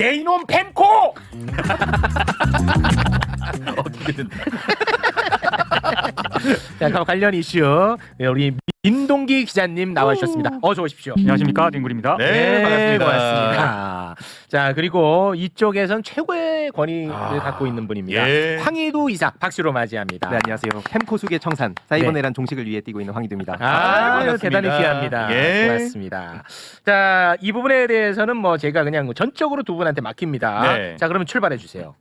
내 이놈 펜코! 어떻게든. 자, 그럼 관련 이슈 우리 민동기 기자님 나와주셨습니다. 어서 오십시오. 안녕하십니까, 딩굴입니다. 네, 반갑습니다. 고맙습니다. 자, 그리고 이쪽에선 최고의 권위를 갖고 있는 분입니다. 예. 황희두 이사 박수로 맞이합니다. 네, 안녕하세요. 펜코숙의 청산 사이버네란 종식을 위해 뛰고 있는 황희두입니다. 반갑습니다. 대단히 귀합니다. 예. 고맙습니다. 자, 이 부분에 대해서는 뭐 제가 그냥 전적으로 두 분한테 맡깁니다. 네. 자, 그러면 출발해 주세요.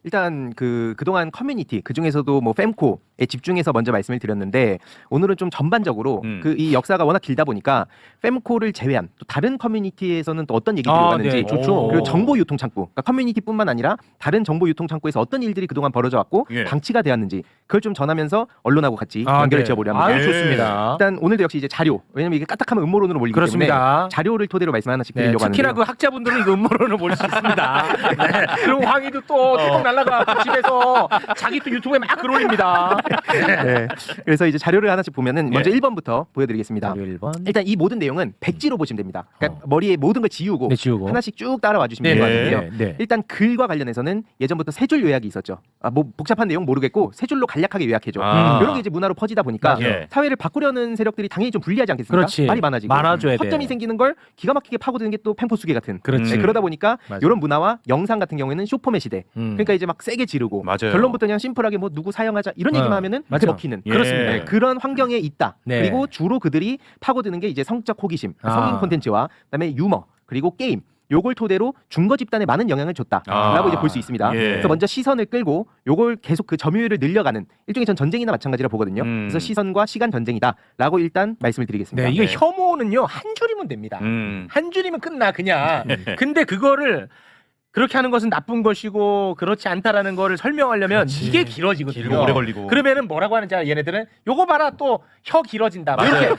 일단 그동안 커뮤니티 그중에서도 뭐 fem코에 집중해서 먼저 말씀을 드렸는데 오늘은 좀 전반적으로 이 역사가 워낙 길다 보니까 fem코를 제외한 또 다른 커뮤니티에서는 또 어떤 얘기들이 오갔는지 네, 좋죠. 그리고 정보 유통 창구 그러니까 커뮤니티뿐만 아니라 다른 정보 유통 창구에서 어떤 일들이 그동안 벌어져 왔고 예. 방치가 되었는지 그걸 좀 전하면서 언론하고 같이 연결을 지어보려 합니다. 아유, 좋습니다. 일단 오늘도 역시 이제 자료 왜냐면 이게 까딱하면 음모론으로 몰리기 그렇습니다. 때문에 자료를 토대로 말씀 하나씩 네, 드리려고 특히나 하는데요. 그 학자분들은 이거 음모론을 볼 수 있습니다. 네. 그리고 황희도 또 뚜껑 날라가 집에서 자기 또 유튜브에 막 글 올립니다. 네. 그래서 이제 자료를 하나씩 보면은 먼저 예. 1번부터 보여드리겠습니다. 자료 1번. 일단 이 모든 내용은 백지로 보시면 됩니다. 그러니까 머리에 모든 걸 지우고 네, 지우고. 하나씩 쭉 따라와 주시면 네, 될 것 네, 같은데요. 네. 일단 글과 관련해서는 예전부터 세 줄 요약이 있었죠. 뭐 복잡한 내용 모르겠고 세 줄로 간략하게 요약해줘. 아. 이런 게 이제 문화로 퍼지다 보니까 예. 사회를 바꾸려는 세력들이 당연히 좀 불리하지 않겠습니까? 그렇지. 말이 많아지고 많아져야 돼. 허점이 생기는 걸 기가 막히게 파고드는 게 또 펜포수계 같은. 그렇지. 네, 그러다 보니까 맞아. 이런 문화와 영상 같은 경우에는 쇼폼의 시대. 그러니까 이제 막 세게 지르고 맞아요. 결론부터 그냥 심플하게 뭐 누구 사용하자 이런 얘기만 하면은 맞아. 먹히는. 예. 그렇습니다. 네, 그런 환경에 있다. 네. 그리고 주로 그들이 파고드는 게 이제 성적 호기심, 성인 콘텐츠와 그다음에 유머 그리고 게임. 요걸 토대로 중거 집단에 많은 영향을 줬다라고 이제 볼 수 있습니다. 예. 그래서 먼저 시선을 끌고 요걸 계속 그 점유율을 늘려가는 일종의 전 전쟁이나 마찬가지라 보거든요. 그래서 시선과 시간 전쟁이다라고 일단 말씀을 드리겠습니다. 네, 이게 네. 혐오는요 한 줄이면 됩니다. 한 줄이면 끝나 그냥. 근데 그거를 그렇게 하는 것은 나쁜 것이고 그렇지 않다라는 거를 설명하려면 이게 길어지거든요. 길고 오래 걸리고. 그러면은 뭐라고 하는지 알아? 얘네들은 요거 봐라 또 혀 길어진다. 뭐 이렇게.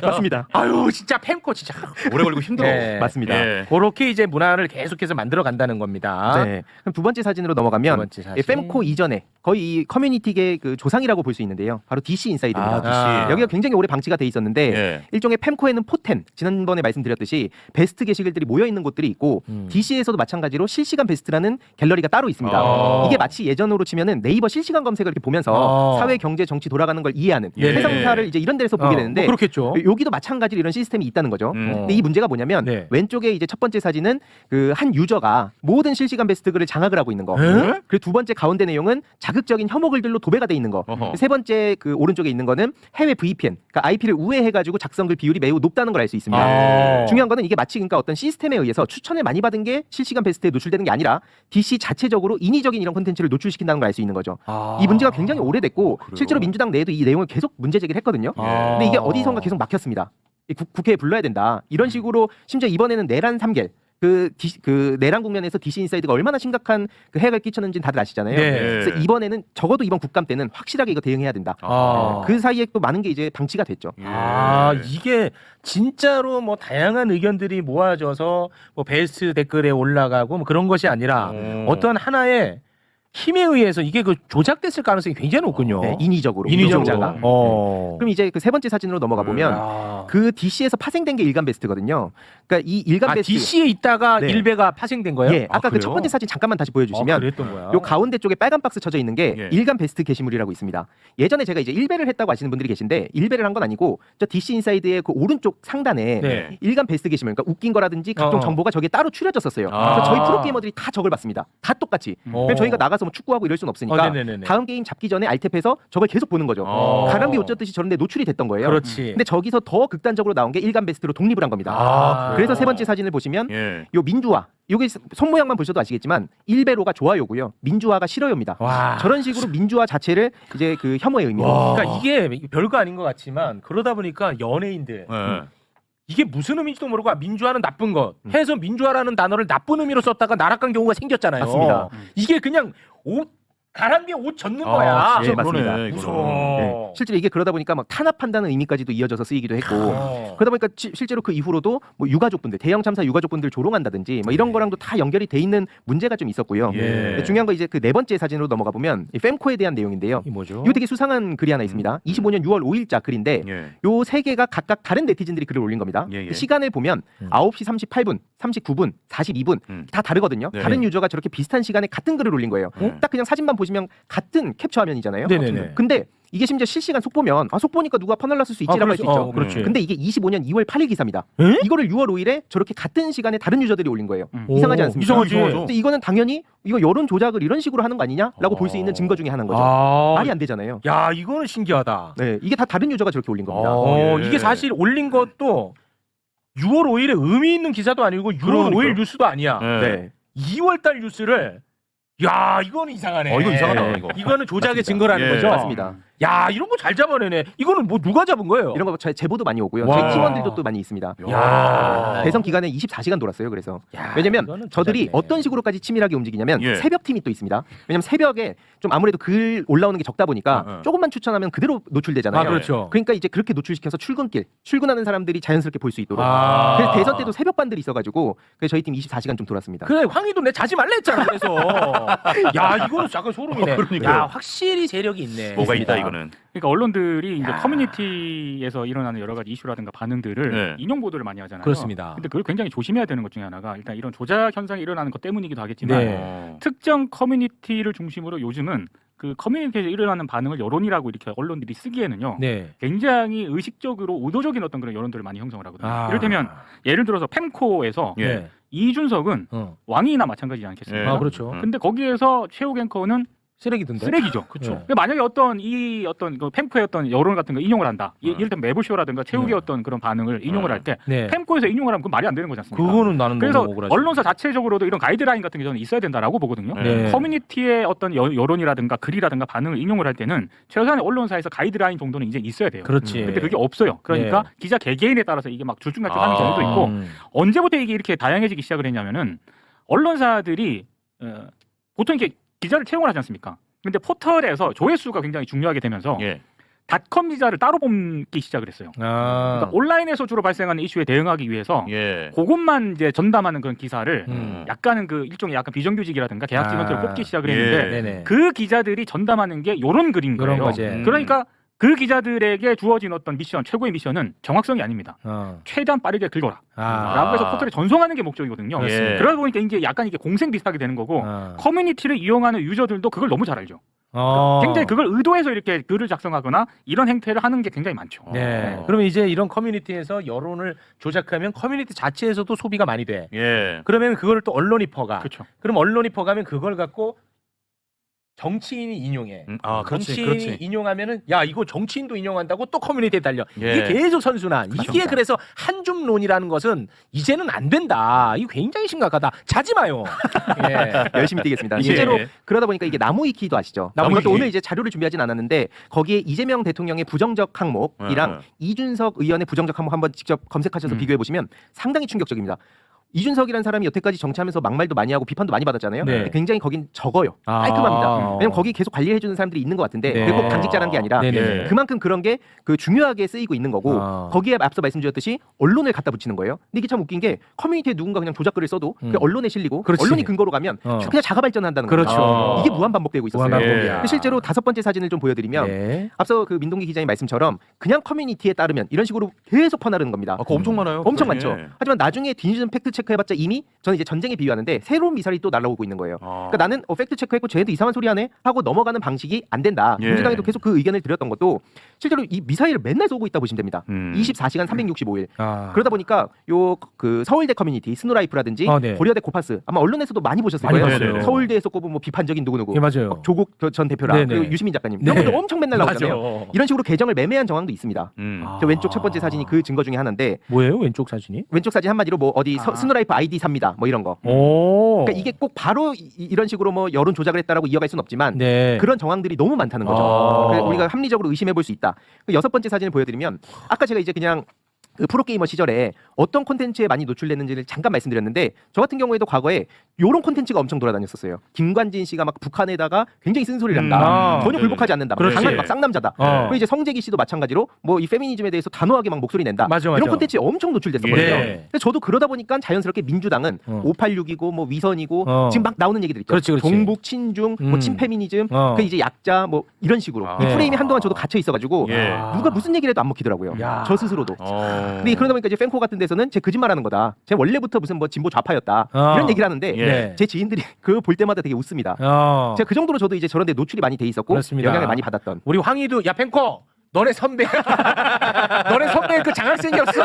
맞습니다. 아유 진짜 펜코 진짜. 오래 걸리고 힘들어. 네. 맞습니다. 예. 그렇게 이제 문화를 계속해서 만들어 간다는 겁니다. 네. 그럼 두 번째 사진으로 두 넘어가면 번째 사진. 이 fem코 이전에 거의 이 커뮤니티계 그 조상이라고 볼 수 있는데요. 바로 DC 인사이드입니다. DC. 여기가 굉장히 오래 방치가 돼 있었는데 예. 일종의 fem코에는 포텐 지난번에 말씀드렸듯이 베스트 게시글들이 모여 있는 곳들이 있고 DC에서도 마찬가지로 실시간 베스트라는 갤러리가 따로 있습니다. 이게 마치 예전으로 치면은 네이버 실시간 검색을 이렇게 보면서 사회, 경제, 정치 돌아가는 걸 이해하는 예. 세상사를 이제 이런 데서 보게 되는데 뭐 그렇겠죠. 여기도 마찬가지로 이런 시스템이 있다는 거죠. 근데 이 문제가 뭐냐면 네. 왼쪽에 이제 첫 번째 사진은 그 한 유저가 모든 실시간 베스트 글을 장악을 하고 있는 거. 에? 그리고 두 번째 가운데 내용은 자극적인 혐오 글들로 도배가 돼 있는 거. 어허. 세 번째 그 오른쪽에 있는 거는 해외 VPN, 그러니까 IP를 우회해가지고 작성글 비율이 매우 높다는 걸 알 수 있습니다. 아. 중요한 거는 이게 마치 그러니까 어떤 시스템에 의해서 추천을 많이 받은 게 실시간 베스트에 노출되는 게 아니라 DC 자체적으로 인위적인 이런 콘텐츠를 노출시킨다는 걸 알 수 있는 거죠. 이 문제가 굉장히 오래됐고 실제로 민주당 내에도 이 내용을 계속 문제 제기를 했거든요. 근데 이게 어디선가 계속 막혔습니다. 이 국회에 불러야 된다. 이런 식으로 심지어 이번에는 내란 3개 그 내란 국면에서 DC 인사이드가 얼마나 심각한 그 해악을 끼쳤는지는 다들 아시잖아요. 네. 그래서 이번에는 적어도 이번 국감 때는 확실하게 이거 대응해야 된다. 그 사이에 또 많은 게 이제 방치가 됐죠. 아, 이게 진짜로 뭐 다양한 의견들이 모아져서 뭐 베스트 댓글에 올라가고 뭐 그런 것이 아니라 어떤 하나의 힘에 의해서 이게 그 조작됐을 가능성이 굉장히 높군요. 네, 인위적으로. 인위적으로. 운동자가. 그럼 이제 그 세 번째 사진으로 넘어가 보면 그 DC에서 파생된 게 일간 베스트거든요. 그러니까 이 일간 베스트 DC에 있다가 네. 일베가 파생된 거예요? 예, 아까 그 첫 그래요? 번째 사진 잠깐만 다시 보여주시면 그랬던 거야. 요 가운데 쪽에 빨간 박스 쳐져 있는 게 예. 일간 베스트 게시물이라고 있습니다. 예전에 제가 이제 일배를 했다고 하시는 분들이 계신데 일배를 한 건 아니고 저 DC 인사이드의 그 오른쪽 상단에 네. 일간 베스트 게시물, 그러니까 웃긴 거라든지 각종 정보가 저기에 따로 추려졌었어요. 그래서 저희 프로게이머들이 다 저걸 봤습니다. 다 똑같이. 그럼 저희가 나가서 뭐 축구하고 이럴 순 없으니까 네네네네. 다음 게임 잡기 전에 알탭에서 저걸 계속 보는 거죠. 가랑비 옷 젖듯이 저런데 노출이 됐던 거예요. 그렇지. 근데 저기서 더 극단적으로 나온 게 일간 베스트로 독립을 한 겁니다. 그래서 세 번째 사진을 보시면 예. 요 민주화, 요게 손 모양만 보셔도 아시겠지만 일베로가 좋아요고요, 민주화가 싫어요입니다. 와. 저런 식으로 민주화 자체를 이제 그 혐오의 의미로. 그러니까 이게 별거 아닌 것 같지만 그러다 보니까 연예인들 예. 이게 무슨 의미인지도 모르고 민주화는 나쁜 것 해서 민주화라는 단어를 나쁜 의미로 썼다가 나락간 경우가 생겼잖아요. 맞습니다. 이게 그냥 옷 가랑비에 옷 젖는 거야. 예, 맞습니다. 그러네, 무서워. 실제로 이게 그러다 보니까 막 탄압한다는 의미까지도 이어져서 쓰이기도 했고 그러다 보니까 실제로 그 이후로도 뭐 유가족분들 대형 참사 유가족분들 조롱한다든지 뭐 이런 거랑도 다 연결이 돼 있는 문제가 좀 있었고요. 예. 중요한 거 이제 그 네 번째 사진으로 넘어가 보면 이 fem코에 대한 내용인데요. 이 뭐죠? 이거 되게 수상한 글이 하나 있습니다. 25년 6월 5일자 글인데 예. 요 세 개가 각각 다른 네티즌들이 글을 올린 겁니다. 예, 예. 그 시간을 보면 9시 38분, 39분, 42분 다 다르거든요. 네. 다른 유저가 저렇게 비슷한 시간에 같은 글을 올린 거예요. 딱 그냥 사진만 보시면 같은 캡처 화면이잖아요. 네네네. 근데 이게 심지어 실시간 속보면 속보니까 누가 퍼날랐을 수 있지라고 할 수 있죠. 그렇지. 근데 이게 25년 2월 8일 기사입니다. 에? 이거를 6월 5일에 저렇게 같은 시간에 다른 유저들이 올린 거예요. 이상하지 않습니까? 이상하지. 근데 이거는 당연히 이거 여론 조작을 이런 식으로 하는 거 아니냐라고 볼 수 있는 증거 중에 하나인 거죠. 말이 안 되잖아요. 야, 이거는 신기하다. 네, 이게 다 다른 유저가 저렇게 올린 겁니다. 예. 이게 사실 올린 것도 6월 5일에 의미 있는 기사도 아니고 6월 그러니까요. 5일 뉴스도 아니야. 네. 2월 달 뉴스를 야, 이거는 이상하네. 이거 이상하다, 이거. 이거는 조작의 증거라는 예. 거죠. 맞습니다. 야, 이런 거 잘 잡아내네. 이거는 뭐 누가 잡은 거예요? 이런 거 제보도 많이 오고요. 와. 저희 팀원들도 또 많이 있습니다. 야. 대선 기간에 24시간 돌았어요. 그래서 야, 왜냐면 이거는 저들이 조작이네. 어떤 식으로까지 치밀하게 움직이냐면 예. 새벽팀이 또 있습니다. 왜냐면 새벽에 좀 아무래도 글 올라오는 게 적다 보니까 조금만 추천하면 그대로 노출되잖아요. 아, 그렇죠. 그러니까 이제 그렇게 노출시켜서 출근하는 사람들이 자연스럽게 볼 수 있도록. 아. 그래서 대선 때도 새벽반들이 있어가지고 그래서 저희 팀 24시간 좀 돌았습니다. 그래, 황희도 내 자지 말라 했잖아. 그래서 야, 이거는 약간 소름이네. 그러니까요. 야, 확실히 세력이 있네. 뭐가 있다 이거는. 그러니까 언론들이 이제 야. 커뮤니티에서 일어나는 여러 가지 이슈라든가 반응들을 네. 인용 보도를 많이 하잖아요. 그렇습니다. 근데 그걸 굉장히 조심해야 되는 것 중에 하나가 일단 이런 조작 현상이 일어나는 것 때문이기도 하겠지만 네. 특정 커뮤니티를 중심으로 요즘은 그 커뮤니티에서 일어나는 반응을 여론이라고 이렇게 언론들이 쓰기에는요. 네. 굉장히 의식적으로 의도적인 어떤 그런 여론들을 많이 형성을 하거든요. 아. 이를테면 예를 들어서 fem코에서 예. 네. 이준석은 어. 왕이나 마찬가지지 않겠습니까? 예. 아, 그렇죠. 근데 거기에서 최욱 앵커는 쓰레기던데. 쓰레기죠. 그렇죠. 근데 만약에 어떤 그 fem코의 어떤 여론 같은 거 인용을 한다. 이를테면 매부쇼라든가 최욱의 네. 어떤 그런 반응을 인용을 할 때 네. fem코에서 인용을 하면 그건 말이 안 되는 거지 않습니까? 그거는 나는 그래서 너무 억울하지. 언론사 자체적으로도 이런 가이드라인 같은 게 저는 있어야 된다라고 보거든요. 네. 커뮤니티의 어떤 여론이라든가 글이라든가 반응을 인용을 할 때는 최소한의 언론사에서 가이드라인 정도는 이제 있어야 돼요. 그렇지. 근데 그게 없어요. 그러니까 네. 기자 개개인에 따라서 이게 막 줄중날쭉하는 경우도 있고 언제부터 이게 이렇게 다양해지기 시작을 했냐면은 언론사들이 보통 이렇게 기자를 채용을 하지 않습니까? 근데 포털에서 조회수가 굉장히 중요하게 되면서 예. 닷컴 기자를 따로 뽑기 시작을 했어요. 아. 그러니까 온라인에서 주로 발생하는 이슈에 대응하기 위해서 예. 그것만 이제 전담하는 그런 기사를 약간은 그 일종의 약간 비정규직이라든가 계약직 형태로 아. 뽑기 시작을 예. 했는데 네네. 그 기자들이 전담하는 게 요런 글인 그런 거예요. 거지. 그러니까 그 기자들에게 주어진 어떤 미션, 최고의 미션은 정확성이 아닙니다. 최대한 빠르게 긁어라. 아. 라고 해서 포털에 전송하는 게 목적이거든요. 예. 그러다 보니까 이제 약간 이게 공생 비슷하게 되는 거고 커뮤니티를 이용하는 유저들도 그걸 너무 잘 알죠. 굉장히 그걸 의도해서 이렇게 글을 작성하거나 이런 행태를 하는 게 굉장히 많죠. 네. 그러면 이제 이런 커뮤니티에서 여론을 조작하면 커뮤니티 자체에서도 소비가 많이 돼. 예. 그러면 그걸 또 언론이 퍼가. 그렇죠. 그럼 언론이 퍼가면 그걸 갖고 정치인이 인용해. 아, 그렇지, 정치인이 그렇지. 인용하면은 야 이거 정치인도 인용한다고 또 커뮤니티에 달려. 예. 이게 계속 선순환. 이게 맞습니다. 그래서 한줌론이라는 것은 이제는 안 된다. 이거 굉장히 심각하다. 자지 마요. 예. 열심히 뛰겠습니다. 예. 실제로 그러다 보니까 이게 나무위키도 아시죠? 나무위키. 이것도 오늘 이제 자료를 준비하진 않았는데 거기에 이재명 대통령의 부정적 항목이랑 이준석 의원의 부정적 항목 한번 직접 검색하셔서 비교해 보시면 상당히 충격적입니다. 이준석이라는 사람이 여태까지 정치하면서 막말도 많이 하고 비판도 많이 받았잖아요. 네. 근데 굉장히 거긴 적어요. 아. 깔끔합니다. 왜냐면 거기 계속 관리해주는 사람들이 있는 것 같은데 네. 그게 꼭 당직자라는 게 아니라 네네. 그만큼 그런 게 그 중요하게 쓰이고 있는 거고 거기에 앞서 말씀드렸듯이 언론을 갖다 붙이는 거예요. 근데 이게 참 웃긴 게 커뮤니티에 누군가 그냥 조작글을 써도 그게 언론에 실리고 그렇지. 언론이 근거로 가면 그냥 자가 발전한다는 거죠. 그렇죠. 이게 무한 반복되고 있었어요. 무한 반복이야. 근데 실제로 5번째 사진을 좀 보여드리면 네. 앞서 그 민동기 기자님 말씀처럼 그냥 커뮤니티에 따르면 이런 식으로 계속 퍼나르는 겁니다. 그거 엄청 많아요. 엄청 예. 많죠. 하지만 나중에 뒤늦은 팩트 체크해봤자 이미 저는 이제 전쟁에 비유하는데 새로운 미사일이 또 날아오고 있는 거예요. 그러니까 나는 팩트 체크했고 쟤네도 이상한 소리 하네 하고 넘어가는 방식이 안 된다. 예. 민주당에도 계속 그 의견을 드렸던 것도 실제로 이 미사일을 맨날 쏘고 있다 보시면 됩니다. 24시간 365일. 그러다 보니까 요 그 서울대 커뮤니티 스누라이프라든지 네. 고려대 고파스 아마 언론에서도 많이 보셨을 많이 거예요. 봤어요. 서울대에서 꼽은 뭐 비판적인 누구누구 예, 맞아요. 조국 전 대표랑 네네. 그리고 유시민 작가님 이런 네. 것도 엄청 맨날 나오잖아요. 맞아요. 이런 식으로 계정을 매매한 정황도 있습니다. 저 왼쪽 첫 번째 아. 사진이 그 증거 중에 하나인데 뭐예요 왼쪽 사진이? 왼쪽 사진 한마디로 뭐 어디 스누라이프 아이디 삽니다 뭐 이런 거. 오. 그러니까 이게 꼭 바로 이런 식으로 뭐 여론 조작을 했다라고 이어갈 수는 없지만 네. 그런 정황들이 너무 많다는 거죠. 아. 그래서 우리가 합리적으로 의심해 볼 수 있다. 그 6번째 사진을 보여드리면 아까 제가 이제 그냥 그 프로게이머 시절에 어떤 콘텐츠에 많이 노출됐는지를 잠깐 말씀드렸는데 저 같은 경우에도 과거에 요런 콘텐츠가 엄청 돌아다녔었어요. 김관진 씨가 막 북한에다가 굉장히 쓴소리를 한다. 전혀 굴복하지 않는다. 그렇지. 강아지 막 쌍남자다. 그리고 이제 성재기 씨도 마찬가지로 뭐 이 페미니즘에 대해서 단호하게 막 목소리 낸다. 맞아. 이런 콘텐츠에 엄청 노출됐었거든요. 예. 근데 저도 그러다 보니까 자연스럽게 민주당은 586이고 뭐 위선이고 지금 막 나오는 얘기들 있죠. 그렇지. 종북, 친중, 뭐 친페미니즘, 그 이제 약자 뭐 이런 식으로 이 프레임이 한동안 저도 갇혀 있어가지고 누가 무슨 얘기를 해도 안 먹히더라고요. 야. 저 스스로도. 근데 그러다 보니까 이제 팬코 같은 데서는 제 거짓말하는 거다. 제 원래부터 무슨 뭐 진보 좌파였다. 이런 얘기를 하는데 예. 제 지인들이 그거 볼 때마다 되게 웃습니다. 제가 그 정도로 저도 이제 저런 데 노출이 많이 돼 있었고 그렇습니다. 영향을 많이 받았던. 우리 황희도 야 pen코 너네 선배 너네 선배 그 장학생이었어.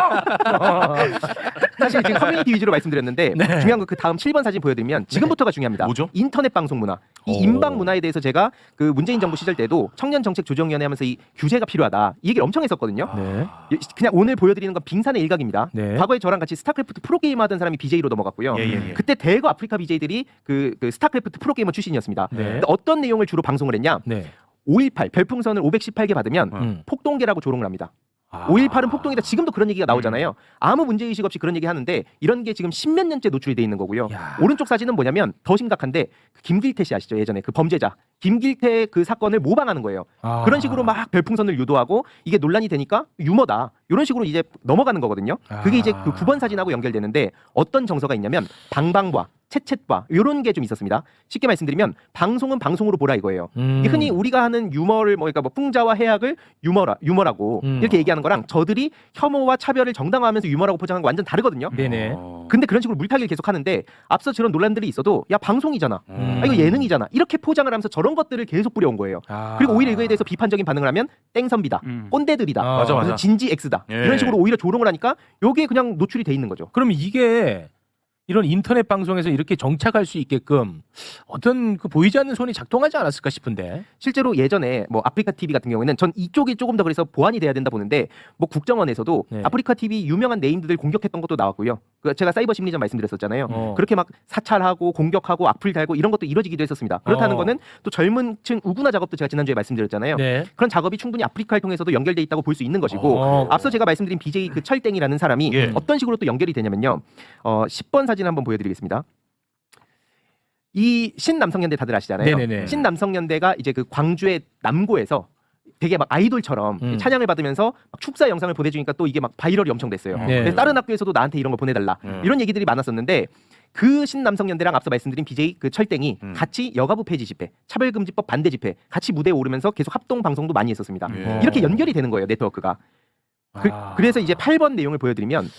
사실 지금 커뮤니티 위주로 말씀드렸는데 네. 중요한 거 그 다음 7번 사진 보여드리면 지금부터가 중요합니다. 뭐죠? 인터넷 방송 문화. 이 인방 문화에 대해서 제가 그 문재인 정부 시절 때도 청년정책조정위원회 하면서 이 규제가 필요하다. 이 얘기를 엄청 했었거든요. 네. 그냥 오늘 보여드리는 건 빙산의 일각입니다. 네. 과거에 저랑 같이 스타크래프트 프로게이머 하던 사람이 BJ로 넘어갔고요. 그때 대거 아프리카 BJ들이 그 스타크래프트 프로게이머 출신이었습니다. 네. 근데 어떤 내용을 주로 방송을 했냐? 네. 518 별풍선을 518개 받으면 폭동계라고 조롱을 합니다. 5.18은 폭동이다. 지금도 그런 얘기가 나오잖아요. 아무 문제의식 없이 그런 얘기 하는데 이런 게 지금 10몇 년째 노출이 돼 있는 거고요. 야. 오른쪽 사진은 뭐냐면 더 심각한데 그 김길태 씨 아시죠? 예전에 그 범죄자 김길태 그 사건을 모방하는 거예요. 그런 식으로 막 별풍선을 유도하고 이게 논란이 되니까 유머다. 이런 식으로 이제 넘어가는 거거든요. 그게 이제 그 9번 사진하고 연결되는데 어떤 정서가 있냐면 방방과 채채과 이런 게 좀 있었습니다. 쉽게 말씀드리면 방송은 방송으로 보라 이거예요. 이게 흔히 우리가 하는 유머를 뭐 그러니까 뭐 풍자와 해악을 유머라고 이렇게 얘기하는 거랑 저들이 혐오와 차별을 정당화하면서 유머라고 포장하는 거 완전 다르거든요. 네네. 근데 그런 식으로 물타기를 계속 하는데 앞서 저런 논란들이 있어도 야 방송이잖아. 아, 이거 예능이잖아. 이렇게 포장을 하면서 저런 것들을 계속 뿌려온 거예요. 그리고 오히려 이거에 대해서 비판적인 반응을 하면 땡선비다. 꼰대들이다. 맞아, 맞아. 진지 X다. 예. 이런 식으로 오히려 조롱을 하니까 요게 그냥 노출이 돼 있는 거죠. 그럼 이게 이런 인터넷 방송에서 이렇게 정착할 수 있게끔 어떤 그 보이지 않는 손이 작동하지 않았을까 싶은데. 실제로 예전에 뭐 아프리카 TV 같은 경우에는 전 이쪽이 조금 더 그래서 보완이 돼야 된다 보는데 뭐 국정원에서도 네. 아프리카 TV 유명한 네임들을 공격했던 것도 나왔고요. 그 제가 사이버 심리전 말씀드렸었잖아요. 그렇게 막 사찰하고 공격하고 악플 달고 이런 것도 이루어지기도 했었습니다. 그렇다는 거는 또 젊은 층 우구나 작업도 제가 지난주에 말씀드렸잖아요. 네. 그런 작업이 충분히 아프리카를 통해서도 연결돼 있다고 볼 수 있는 것이고 앞서 제가 말씀드린 BJ 그 철땡이라는 사람이 예. 어떤 식으로 또 연결이 되냐면요. 10번 사진 한번 보여드리겠습니다. 이 신남성연대 다들 아시잖아요. 네네네. 신남성연대가 이제 그 광주의 남고에서 되게 막 아이돌처럼 찬양을 받으면서 막 축사 영상을 보내주니까 또 이게 막 바이럴이 엄청 됐어요. 네. 그래서 다른 학교에서도 나한테 이런 거 보내달라 이런 얘기들이 많았었는데 그 신남성연대랑 앞서 말씀드린 BJ 그 철땡이 같이 여가부 폐지 집회, 차별금지법 반대 집회 같이 무대에 오르면서 계속 합동 방송도 많이 했었습니다. 예. 이렇게 연결이 되는 거예요 네트워크가. 그래서 이제 8번 내용을 보여드리면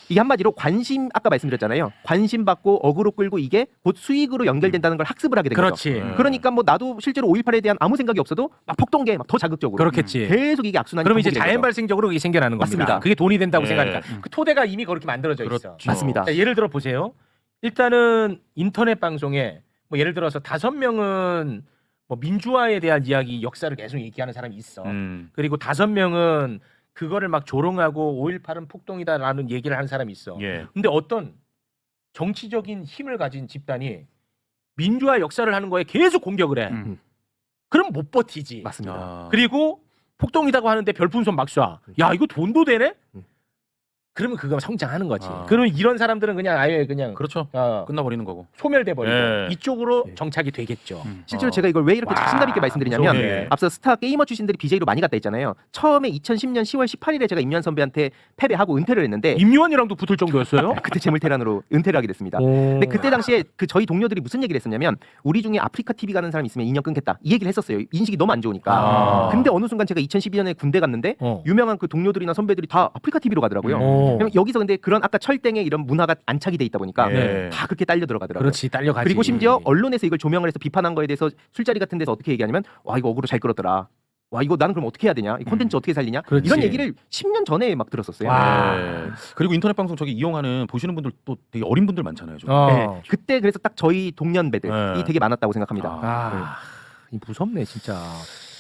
이게 한마디로 관심 아까 말씀드렸잖아요. 관심 받고 어그로 끌고 이게 곧 수익으로 연결된다는 걸 학습을 하게 된 그렇지. 거죠. 그러니까 뭐 나도 실제로 5.18에 대한 아무 생각이 없어도 막 폭동계 막 더 자극적으로 그렇겠지. 계속 이게 악순환이 그럼 이제 반복이 된 자연 거죠. 발생적으로 그게 생겨나는 겁니다. 맞습니다. 그게 돈이 된다고 예. 생각하니까 그 토대가 이미 그렇게 만들어져 있어. 그렇죠. 맞습니다. 자, 예를 들어 보세요. 일단은 인터넷 방송에 뭐 예를 들어서 5명은 뭐 민주화에 대한 이야기 역사를 계속 얘기하는 사람이 있어. 그리고 5명은 그거를 막 조롱하고 5.18은 폭동이다라는 얘기를 하는 사람이 있어. 예. 근데 어떤 정치적인 힘을 가진 집단이 민주화 역사를 하는 거에 계속 공격을 해. 그럼 못 버티지. 맞습니다. 그리고 폭동이라고 하는데 별풍선 막 쏴. 야 이거 돈도 되네? 그러면 그거 성장하는 거지. 그러면 이런 사람들은 그냥 아예 그냥 그렇죠. 어, 끝나버리는 거고. 소멸돼 버리고 예. 이쪽으로 정착이 되겠죠. 실제로 제가 이걸 왜 이렇게 자신감 있게 말씀드리냐면 무서워. 앞서 스타 게이머 출신들이 BJ로 많이 갔다 했잖아요. 처음에 2010년 10월 18일에 제가 임요한 선배한테 패배하고 은퇴를 했는데 임요한이랑도 붙을 정도였어요? 그때 재물테란으로 은퇴를 하게 됐습니다. 오. 근데 그때 당시에 그 저희 동료들이 무슨 얘기를 했었냐면 우리 중에 아프리카 TV 가는 사람 있으면 인연 끊겠다 이 얘기를 했었어요. 인식이 너무 안 좋으니까. 근데 어느 순간 제가 2012년에 군대 갔는데 유명한 그 동료들이나 선배들이 다 아프리카 TV로 가더라고요. 그럼 여기서 근데 그런 아까 철땡의 이런 문화가 안착이 돼 있다 보니까 예. 다 그렇게 딸려 들어가더라고요. 그렇지 딸려가지. 그리고 심지어 언론에서 이걸 조명을 해서 비판한 거에 대해서 술자리 같은 데서 어떻게 얘기하냐면 와 이거 어그로 잘 끌었더라. 와 이거 나는 그럼 어떻게 해야 되냐? 이 콘텐츠 어떻게 살리냐? 그렇지. 이런 얘기를 10년 전에 막 들었었어요. 와. 예. 그리고 인터넷 방송 저기 이용하는 보시는 분들 또 되게 어린 분들 많잖아요. 좀. 네, 그때 그래서 딱 저희 동년배들이 네. 되게 많았다고 생각합니다. 이 무섭네 진짜.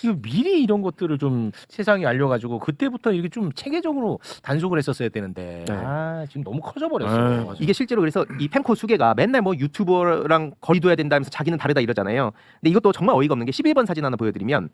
이거 미리 이런 것들을 좀 세상에 알려가지고 그때부터 이게 좀 체계적으로 단속을 했었어야 되는데 네. 지금 너무 커져버렸어. 네. 이게 실제로 그래서 이 펜코 수계가 맨날 뭐 유튜버랑 거리 둬야 된다면서 자기는 다르다 이러잖아요. 근데 이것도 정말 어이가 없는 게 11번 사진 하나 보여드리면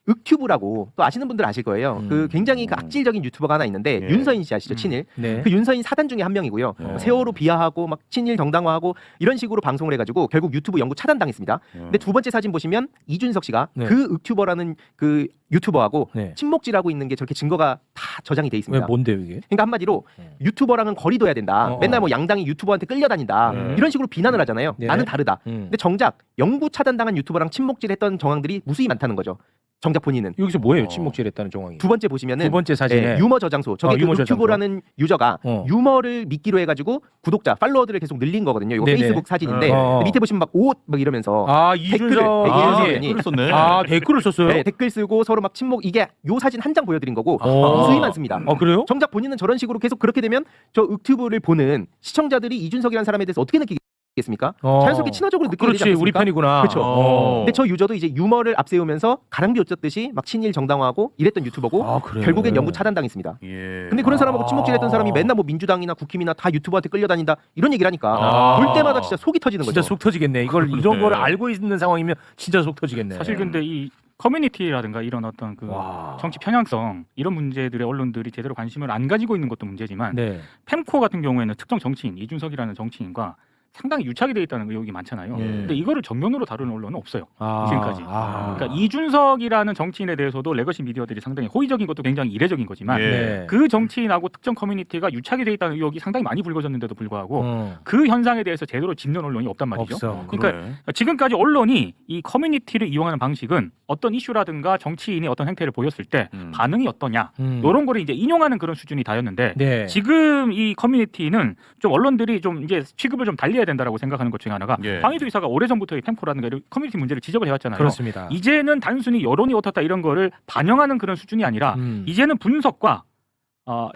윽튜브라고 또 아시는 분들 아실 거예요. 그 굉장히 그 악질적인 유튜버가 하나 있는데 예. 윤서인 씨 아시죠? 친일. 네. 그 윤서인 사단 중에 한 명이고요. 세월호 비하하고 막 친일 정당화하고 이런 식으로 방송을 해가지고 결국 유튜브 영구 차단당했습니다. 근데 두 번째 사진 보시면 이준석 씨가 네. 그 윽튜버라는 그 유튜버하고 네. 친목질하고 있는 게 저렇게 증거가 다 저장이 돼 왜 있습니다. 뭔데 이게? 그러니까 한마디로 유튜버랑은 거리 둬야 된다. 맨날 뭐 양당이 유튜버한테 끌려다닌다. 이런 식으로 비난을 하잖아요. 네. 나는 다르다. 근데 정작 영구 차단당한 유튜버랑 친목질했던 정황들이 무수히 많다는 거죠. 정작 본인은. 여기서 뭐예요? 침묵질했다는 정황이. 두 번째 보시면은 두 번째 사진에 유머 저장소. 저게 그 유머 저장소. 윽튜브라는 유저가 어. 유머를 미끼로 해가지고 구독자, 팔로워들을 계속 늘린 거거든요. 이거 네네. 페이스북 사진인데 어. 밑에 보시면 막 옷 막 이러면서 아 댓글을 이준석 댓글을 썼네. 아 댓글을 썼어요? 네, 댓글 쓰고 서로 막 침묵 이게 요 사진 한 장 보여드린 거고 어. 무수히 많습니다. 그래요? 정작 본인은 저런 식으로 계속 그렇게 되면 저 윽튜브를 보는 시청자들이 이준석이라는 사람에 대해서 어떻게 느끼겠습니까? 자연스럽게 친화적으로 느끼게 되지 그렇지 않습니까? 우리 편이구나. 그렇죠. 어. 근데 저 유저도 이제 유머를 앞세우면서 가랑비 옷젖듯이 막 친일 정당화하고 이랬던 유튜버고 아, 그래요? 결국엔 영구 차단당했습니다. 예. 근데 그런 사람하고 아. 친목질했던 사람이 맨날 뭐 민주당이나 국힘이나 다 유튜버한테 끌려다닌다 이런 얘기를 하니까 아. 볼 때마다 진짜 속이 터지는 진짜 거죠. 속 터지겠네. 이걸 그러네. 이런 거를 알고 있는 상황이면 진짜 속 터지겠네. 사실 근데 이 커뮤니티라든가 이런 어떤 그 와. 정치 편향성 이런 문제들의 언론들이 제대로 관심을 안 가지고 있는 것도 문제지만 네. 펜코 같은 경우에는 특정 정치인 이준석이라는 정치인과 상당히 유착이 돼 있다는 의혹이 많잖아요. 예. 근데 이거를 정면으로 다루는 언론은 없어요. 아. 지금까지. 아. 그러니까 이준석이라는 정치인에 대해서도 레거시 미디어들이 상당히 호의적인 것도 굉장히 이례적인 거지만 예. 네. 그 정치인하고 특정 커뮤니티가 유착이 돼 있다는 의혹이 상당히 많이 불거졌는데도 불구하고 어. 그 현상에 대해서 제대로 짚는 언론이 없단 말이죠. 없어. 그러니까 그러네. 지금까지 언론이 이 커뮤니티를 이용하는 방식은 어떤 이슈라든가 정치인이 어떤 행태를 보였을 때 반응이 어떠냐 이런 거를 이제 인용하는 그런 수준이 다였는데 네. 지금 이 커뮤니티는 좀 언론들이 좀 이제 취급을 좀 달리해야 된다라고 생각하는 것 중에 하나가 예. 황희도 이사가 오래전부터 이 펜코라든가 이런 커뮤니티 문제를 지적을 해왔잖아요. 그렇습니다. 이제는 단순히 여론이 어떻다 이런 거를 반영하는 그런 수준이 아니라 이제는 분석과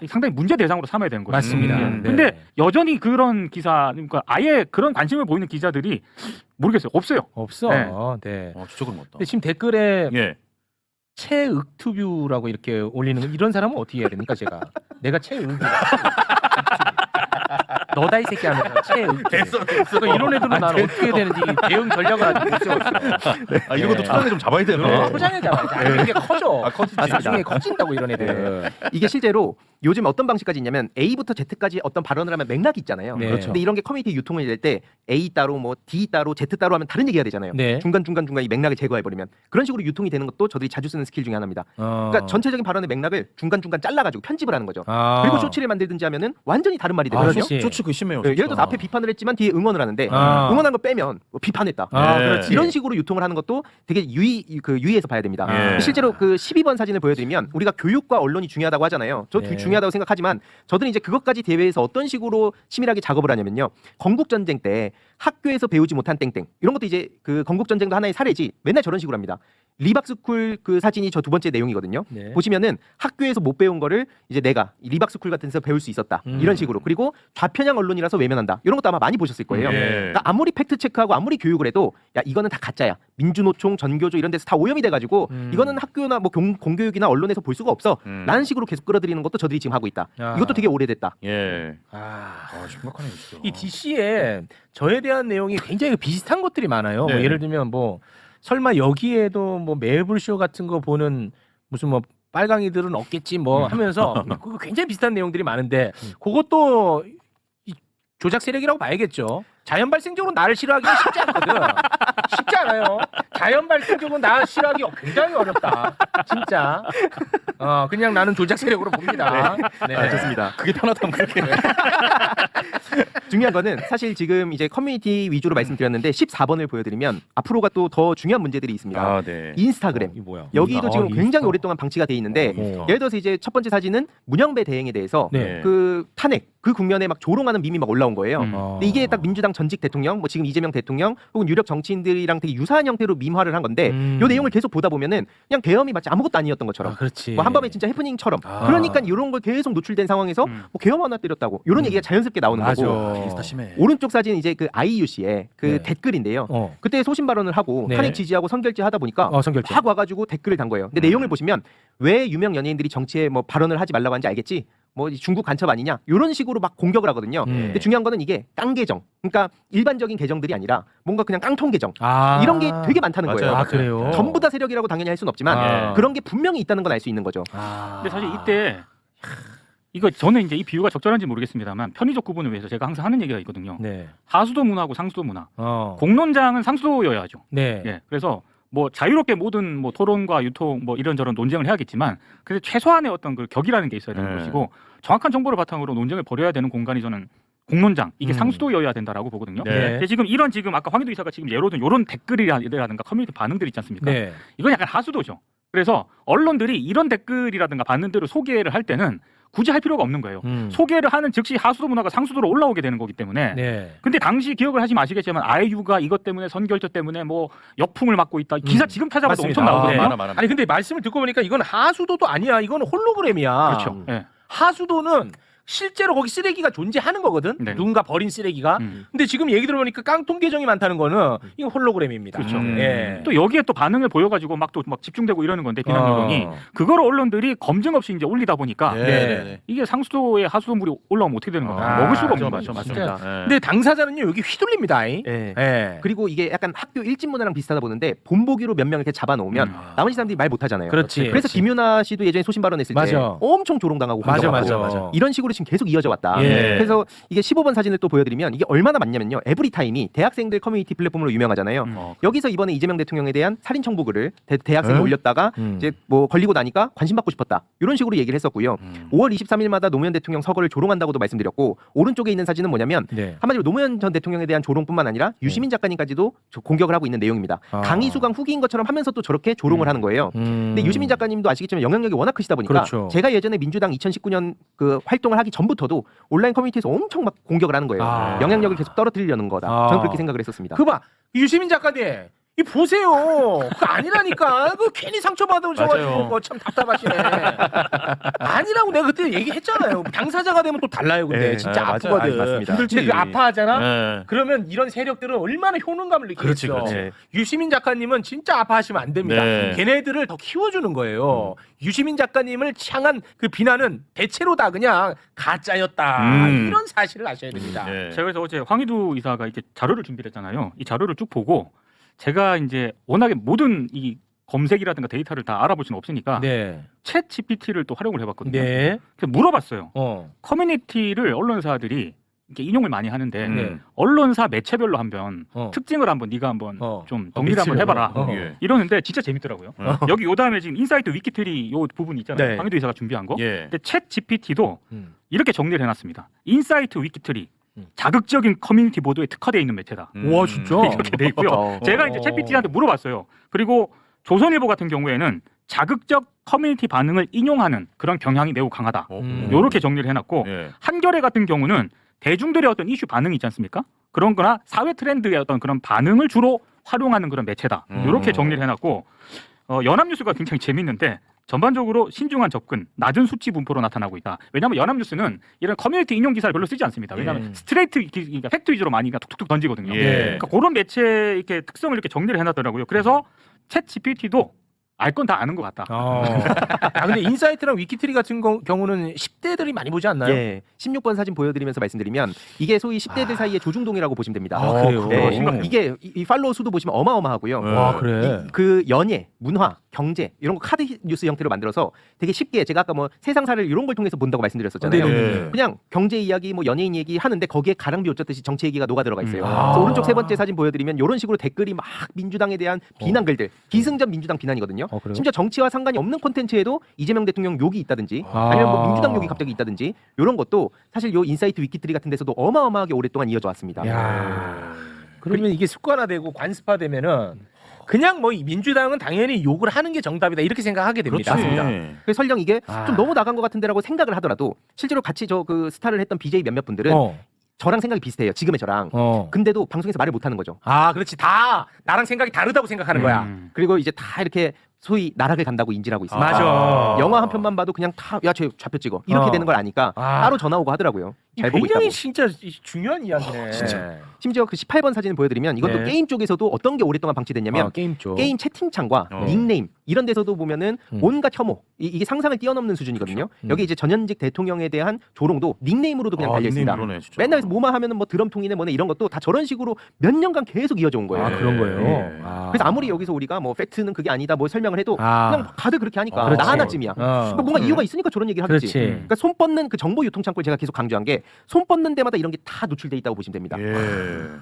상당히 문제 대상으로 삼아야 되는 거죠. 맞습니다. 예. 네. 근데 여전히 그런 기사, 그러니까 아예 그런 관심을 보이는 기자들이 모르겠어요. 없어요. 없어. 네. 네. 진짜 그런 것 같다. 근데 지금 댓글에 예. 최윽투뷰라고 이렇게 올리는 이런 사람은 어떻게 해야 됩니까 제가? 내가 최윽이다. 너다 이 새끼 하면서 최윽. 됐어. 그러니까 이런 애들은 나는 어떻게 되는지 대응 전략을 아직 못 세웠어. 아 이런 것도 네. 초장에 좀 잡아야 되나? 초장에 잡아야 이게 커져. 커지지. 나중에 커진다고 이런 애들. 이게 실제로 요즘 어떤 방식까지 있냐면 A부터 Z까지 어떤 발언을 하면 맥락이 있잖아요. 네. 근데 이런 게 커뮤니티 유통을 될 때 A 따로 뭐 D 따로 Z 따로 하면 다른 얘기가 되잖아요. 네. 중간 이 맥락을 제거해 버리면 그런 식으로 유통이 되는 것도 저들이 자주 쓰는 스킬 중에 하나입니다. 그러니까 전체적인 발언의 맥락을 중간 잘라가지고 편집을 하는 거죠. 그리고 쇼츠를 만들든지 하면은 완전히 다른 말이 되거든요. 그렇지. 쇼츠 그 심해요. 네, 예를 들어 앞에 비판을 했지만 뒤에 응원을 하는데 응원한 거 빼면 뭐 비판했다. 그렇지. 이런 식으로 유통을 하는 것도 되게 유의해서 봐야 됩니다. 예. 실제로 그 12번 사진을 보여드리면 우리가 교육과 언론이 중요하다고 하잖아요. 저 네. 중요하다고 생각하지만 저들은 이제 그것까지 대회에서 어떤 식으로 치밀하게 작업을 하냐면요. 건국 전쟁 때 학교에서 배우지 못한 땡땡 이런 것도 이제 그 건국 전쟁도 하나의 사례지. 맨날 저런 식으로 합니다. 리박스쿨 그 사진이 저 두 번째 내용이거든요. 네. 보시면은 학교에서 못 배운 거를 이제 내가 리박스쿨 같은 데서 배울 수 있었다. 이런 식으로. 그리고 좌편향 언론이라서 외면한다. 이런 것도 아마 많이 보셨을 거예요. 예. 그러니까 아무리 팩트 체크하고 아무리 교육을 해도 야 이거는 다 가짜야. 민주노총, 전교조 이런 데서 다 오염이 돼가지고 이거는 학교나 뭐 공교육이나 언론에서 볼 수가 없어. 라는 식으로 계속 끌어들이는 것도 저들이 지금 하고 있다. 이것도 되게 오래됐다. 예. 심각하네 진짜. 어. 이 DC에 저에 대한 내용이 굉장히 비슷한 것들이 많아요. 네. 뭐 예를 들면 뭐 설마 여기에도 뭐 매불쇼 같은 거 보는 무슨 뭐 빨강이들은 없겠지 뭐 하면서 그거 굉장히 비슷한 내용들이 많은데 그것도 이 조작 세력이라고 봐야겠죠. 자연 발생적으로 나를 싫어하기는 쉽지 않거든. 쉽지 않아요. 자연 발생적으로 나를 싫어하기 굉장히 어렵다. 진짜. 그냥 나는 조작 세력으로 봅니다. 네. 좋습니다. 그게 편하다면 그렇게. 중요한 거는 사실 지금 이제 커뮤니티 위주로 말씀드렸는데 14번을 보여드리면 앞으로가 또 더 중요한 문제들이 있습니다. 아 네. 인스타그램. 이 뭐야? 여기도 지금 인스타. 굉장히 오랫동안 방치가 돼 있는데 인스타. 예를 들어서 이제 첫 번째 사진은 문영배 대행에 대해서 네. 그 탄핵 그 국면에 막 조롱하는 밈이 막 올라온 거예요. 음. 근데 이게 딱 민주당 전직 대통령, 뭐 지금 이재명 대통령 혹은 유력 정치인들이랑 되게 유사한 형태로 밈화를 한 건데 이 내용을 계속 보다 보면은 그냥 계엄이 마치 아무것도 아니었던 것처럼 그렇지. 뭐 한밤에 진짜 해프닝처럼 그러니까 이런 걸 계속 노출된 상황에서 뭐 계엄 하나 때렸다고 이런 얘기가 자연스럽게 나오는 맞아. 거고 인스타 심해. 오른쪽 사진 이제 그 아이유 씨의 그 네. 댓글인데요. 그때 소신 발언을 하고 네. 탄핵 지지하고 선결제 하다 보니까 선결제. 막 와가지고 댓글을 단 거예요. 근데 내용을 보시면 왜 유명 연예인들이 정치에 뭐 발언을 하지 말라고 하는지 알겠지? 뭐 중국 간첩 아니냐 이런 식으로 막 공격을 하거든요. 근데 중요한 거는 이게 깡 계정, 그러니까 일반적인 계정들이 아니라 뭔가 그냥 깡통 계정 이런 게 되게 많다는 맞아요. 거예요. 아, 그래요? 전부 다 세력이라고 당연히 할 수는 없지만 그런 게 분명히 있다는 건 알 수 있는 거죠. 근데 사실 이때 이거 저는 이제 이 비유가 적절한지 모르겠습니다만 편의적 구분을 위해서 제가 항상 하는 얘기가 있거든요. 네. 하수도 문화하고 상수도 문화. 어. 공론장은 상수도여야죠. 네. 예. 그래서 뭐 자유롭게 모든 뭐 토론과 유통 뭐 이런저런 논쟁을 해야겠지만 그래서 최소한의 어떤 그 격이라는 게 있어야 되는 것이고 정확한 정보를 바탕으로 논쟁을 벌여야 되는 공간이 저는 공론장 이게 상수도여야 된다라고 보거든요. 네. 근데 지금 이런 지금 아까 황희도 이사가 지금 예로 든 이런 댓글이라든가 커뮤니티 반응들 있지 않습니까? 네. 이건 약간 하수도죠. 그래서 언론들이 이런 댓글이라든가 받는 대로 소개를 할 때는 굳이 할 필요가 없는 거예요. 소개를 하는 즉시 하수도 문화가 상수도로 올라오게 되는 거기 때문에. 네. 근데 당시 기억을 하시면 아시겠지만 아이유가 이것 때문에 선결조 때문에 뭐 역풍을 맞고 있다. 기사 지금 찾아봐도 맞습니다. 엄청 나오거든요. 많아. 아니 근데 말씀을 듣고 보니까 이건 하수도도 아니야. 이건 홀로그램이야. 그렇죠. 예. 하수도는 실제로 거기 쓰레기가 존재하는 거거든. 네. 누군가 버린 쓰레기가. 음. 근데 지금 얘기 들어보니까 깡통 계정이 많다는 거는 이건 홀로그램입니다. 그렇죠. 예. 또 여기에 또 반응을 보여가지고 막 또 막 집중되고 이러는 건데 비난 여론이 그거를 언론들이 검증 없이 이제 올리다 보니까 네. 이게 상수도에 하수도물이 올라오면 어떻게 되는 겁니까? 먹을 수가 없는 거죠. 맞습니다. 네. 근데 당사자는요 여기 휘둘립니다. 예. 예. 그리고 이게 약간 학교 일진 문화랑 비슷하다 보는데 본보기로 몇 명 이렇게 잡아놓으면 나머지 사람들이 말 못하잖아요. 그렇지. 그래서 김윤아 씨도 예전에 소신 발언했을 때 맞아. 엄청 조롱당하고 공격받고 맞아. 이런 식으로 지금 계속 이어져 왔다. 예. 그래서 이게 15번 사진을 또 보여드리면 이게 얼마나 많냐면요. 에브리타임이 대학생들 커뮤니티 플랫폼으로 유명하잖아요. 여기서 이번에 이재명 대통령에 대한 살인 청구글을 대학생이 올렸다가 이제 뭐 걸리고 나니까 관심 받고 싶었다. 이런 식으로 얘기를 했었고요. 5월 23일마다 노무현 대통령 서거를 조롱한다고도 말씀드렸고 오른쪽에 있는 사진은 뭐냐면 네. 한마디로 노무현 전 대통령에 대한 조롱뿐만 아니라 유시민 작가님까지도 공격을 하고 있는 내용입니다. 강희수강 후기인 것처럼 하면서 또 저렇게 조롱을 하는 거예요. 근데 유시민 작가님도 아시겠지만 영향력이 워낙 크시다 보니까 그렇죠. 제가 예전에 민주당 2019년 그 활동을 하기 전부터도 온라인 커뮤니티에서 엄청 막 공격을 하는 거예요. 아. 영향력을 계속 떨어뜨리려는 거다. 저는 그렇게 생각을 했었습니다. 그봐 유시민 작가님 이 보세요. 그거 아니라니까. 그 괜히 상처받으면 저가지고 그거 참 답답하시네. 아니라고 내가 그때 얘기했잖아요. 당사자가 되면 또 달라요. 근데 네, 진짜 맞아요. 아프거든. 맞습니다. 근데 그 아파하잖아. 네. 그러면 이런 세력들은 얼마나 효능감을 느끼겠어. 그렇지. 유시민 작가님은 진짜 아파하시면 안 됩니다. 네. 걔네들을 더 키워주는 거예요. 유시민 작가님을 향한 그 비난은 대체로 다 그냥 가짜였다. 이런 사실을 아셔야 됩니다. 네. 제가 그래서 어제 황희두 이사가 이렇게 자료를 준비를 했잖아요. 이 자료를 쭉 보고 제가 이제 워낙에 모든 이 검색이라든가 데이터를 다 알아볼 수는 없으니까 네. 챗 GPT를 또 활용을 해봤거든요. 네. 그래서 물어봤어요. 커뮤니티를 언론사들이 이렇게 인용을 많이 하는데 네. 언론사 매체별로 한번 어. 특징을 한번 네가 한번 어. 좀 정리를 한번 해봐라. 예. 이러는데 진짜 재밌더라고요. 여기 요 다음에 지금 인사이트 위키트리 요 부분 있잖아요. 네. 황희두 이사가 준비한 거. 예. 근데 챗 GPT도 음. 이렇게 정리를 해놨습니다. 인사이트 위키트리 자극적인 커뮤니티 보도에 특화되어 있는 매체다. 와 진짜 이렇게 돼 있고요. 제가 이제 챗 GPT한테 물어봤어요. 그리고 조선일보 같은 경우에는 자극적 커뮤니티 반응을 인용하는 그런 경향이 매우 강하다. 이렇게 정리를 해놨고 예. 한겨레 같은 경우는 대중들의 어떤 이슈 반응이 있지 않습니까? 그런 거나 사회 트렌드의 어떤 그런 반응을 주로 활용하는 그런 매체다. 이렇게 정리를 해놨고 연합뉴스가 굉장히 재밌는데 전반적으로 신중한 접근, 낮은 수치 분포로 나타나고 있다. 왜냐하면 연합뉴스는 이런 커뮤니티 인용 기사를 별로 쓰지 않습니다. 왜냐하면 스트레이트 그러니까 팩트 위주로 많이 툭툭 던지거든요. 예. 그러니까 그런 매체 이렇게 특성을 이렇게 정리를 해놨더라고요. 그래서 챗 GPT도 알 건 다 아는 것 같다. 아 근데 인사이트랑 위키트리 같은 경우는 10대들이 많이 보지 않나요? 예, 16번 사진 보여드리면서 말씀드리면 이게 소위 10대들 사이의 조중동이라고 보시면 됩니다. 아, 그래요? 네, 이게 이 팔로워 수도 보시면 어마어마하고요. 와 그래. 그 연예, 문화, 경제 이런 거 카드 뉴스 형태로 만들어서 되게 쉽게 제가 아까 뭐 세상사를 이런 걸 통해서 본다고 말씀드렸었잖아요. 네. 그냥 경제 이야기, 뭐 연예인 얘기 하는데 거기에 가랑비 옷젓듯이 정치 얘기가 녹아 들어가 있어요. 아. 그래서 오른쪽 세 번째 사진 보여드리면 이런 식으로 댓글이 막 민주당에 대한 비난 글들, 기승전 민주당 비난이거든요. 그래요? 심지어 정치와 상관이 없는 콘텐츠에도 이재명 대통령 욕이 있다든지 아. 아니면 뭐 민주당 욕이 갑자기 있다든지 이런 것도 사실 요 인사이트 위키트리 같은 데서도 어마어마하게 오랫동안 이어져 왔습니다. 야. 그러면 이게 습관화되고 관습화되면은 그냥 뭐 민주당은 당연히 욕을 하는 게 정답이다 이렇게 생각하게 됩니다. 맞습니다. 그래서 설령 이게 아. 좀 너무 나간 것 같은데라고 생각을 하더라도 실제로 같이 저 그 스타를 했던 BJ 몇몇 분들은 저랑 생각이 비슷해요. 지금의 저랑. 근데도 방송에서 말을 못하는 거죠. 아 그렇지 다 나랑 생각이 다르다고 생각하는 거야. 그리고 이제 다 이렇게 소위 나락을 간다고 인지를 하고 있습니다. 맞아. 영화 한 편만 봐도 그냥 다 야 쟤 좌표 찍어 이렇게 되는 걸 아니까 따로 전화 오고 하더라고요. 잘 보고 굉장히 있다고. 진짜 중요한 이야기네. 진짜. 심지어 그 18번 사진을 보여드리면 이것도 네. 게임 쪽에서도 어떤 게 오랫동안 방치됐냐면 게임 쪽. 게임 채팅창과 닉네임 이런 데서도 보면은 온갖 혐오 이게 상상을 뛰어넘는 수준이거든요. 여기 이제 전현직 대통령에 대한 조롱도 닉네임으로도 그냥 달려 있습니다. 그러네, 진짜. 맨날 뭐만 하면은 뭐 드럼통이네 뭐네 이런 것도 다 저런 식으로 몇 년간 계속 이어져 온 거예요. 아 그런 거예요. 네. 그래서 아무리 여기서 우리가 뭐 팩트는 그게 아니다 뭐 설명을 해도 아. 그냥 다들 그렇게 하니까 그렇지. 나 하나쯤이야. 그러니까 뭔가 이유가 있으니까 저런 얘기를 하겠지. 그렇지. 그러니까 손 뻗는 그 정보 유통 창구를 제가 계속 강조한 게 손 뻗는 데마다 이런 게 다 노출돼 있다고 보시면 됩니다. 예.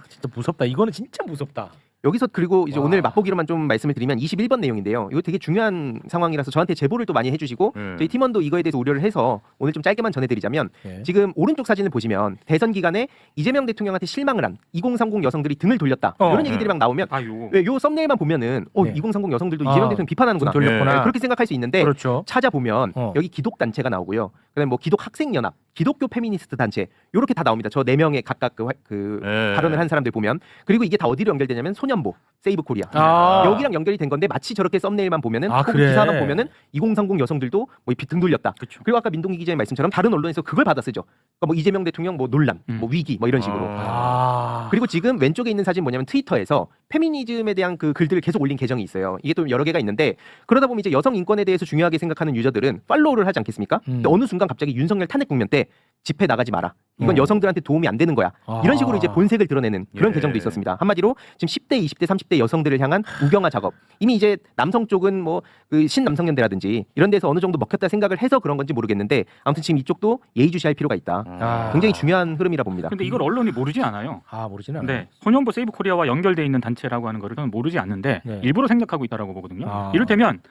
진짜 무섭다. 이거는 진짜 무섭다. 여기서 그리고 이제 와. 오늘 맛보기로만 좀 말씀을 드리면 21번 내용인데요. 이거 되게 중요한 상황이라서 저한테 제보를 또 많이 해주시고 저희 팀원도 이거에 대해서 우려를 해서 오늘 좀 짧게만 전해드리자면 예. 지금 오른쪽 사진을 보시면 대선 기간에 이재명 대통령한테 실망을 한 2030 여성들이 등을 돌렸다 이런 얘기들이 막 나오면 아유. 왜 요 썸네일만 보면은 네. 2030 여성들도 아, 이재명 대통령 비판하는구나 등 돌렸구나. 네, 그렇게 생각할 수 있는데 그렇죠. 찾아보면 여기 기독 단체가 나오고요. 그다음에 뭐 기독 학생 연합, 기독교 페미니스트 단체 이렇게 다 나옵니다. 저 4명의 각각 그 예. 발언을 한 사람들 보면 그리고 이게 다 어디로 연결되냐면 소년보, 세이브 코리아 아. 여기랑 연결이 된 건데 마치 저렇게 썸네일만 보면은 아, 혹은 그래. 기사만 보면은 2030 여성들도 뭐 등 돌렸다. 그쵸. 그리고 아까 민동기 기자의 말씀처럼 다른 언론에서 그걸 받아 쓰죠. 그러니까 뭐 이재명 대통령 뭐 논란, 뭐 위기 뭐 이런 식으로. 아. 그리고 지금 왼쪽에 있는 사진 뭐냐면 트위터에서 페미니즘에 대한 그 글들을 계속 올린 계정이 있어요. 이게 또 여러 개가 있는데 그러다 보면 이제 여성 인권에 대해서 중요하게 생각하는 유저들은 팔로우를 하지 않겠습니까? 근데 어느 순간 갑자기 윤석열 탄핵 국면 때 집회 나가지 마라. 이건 여성들한테 도움이 안 되는 거야. 이런 식으로 이제 본색을 드러내는 그런 예. 계정도 있었습니다. 한마디로 지금 10대, 20대, 30대 여성들을 향한 우경화 작업. 이미 이제 남성 쪽은 뭐 그 신남성연대라든지 이런 데서 어느 정도 먹혔다 생각을 해서 그런 건지 모르겠는데 아무튼 지금 이쪽도 예의주시할 필요가 있다. 아. 굉장히 중요한 흐름이라 봅니다. 근데 이걸 언론이 모르지 않아요. 아 모르진 않아요. 네, 소년보 세이브 코리아와 연결돼 있는 단체라고 하는 거를 저는 모르지 않는데 네. 일부러 생각하고 있다라고 보거든요. 아. 이를테면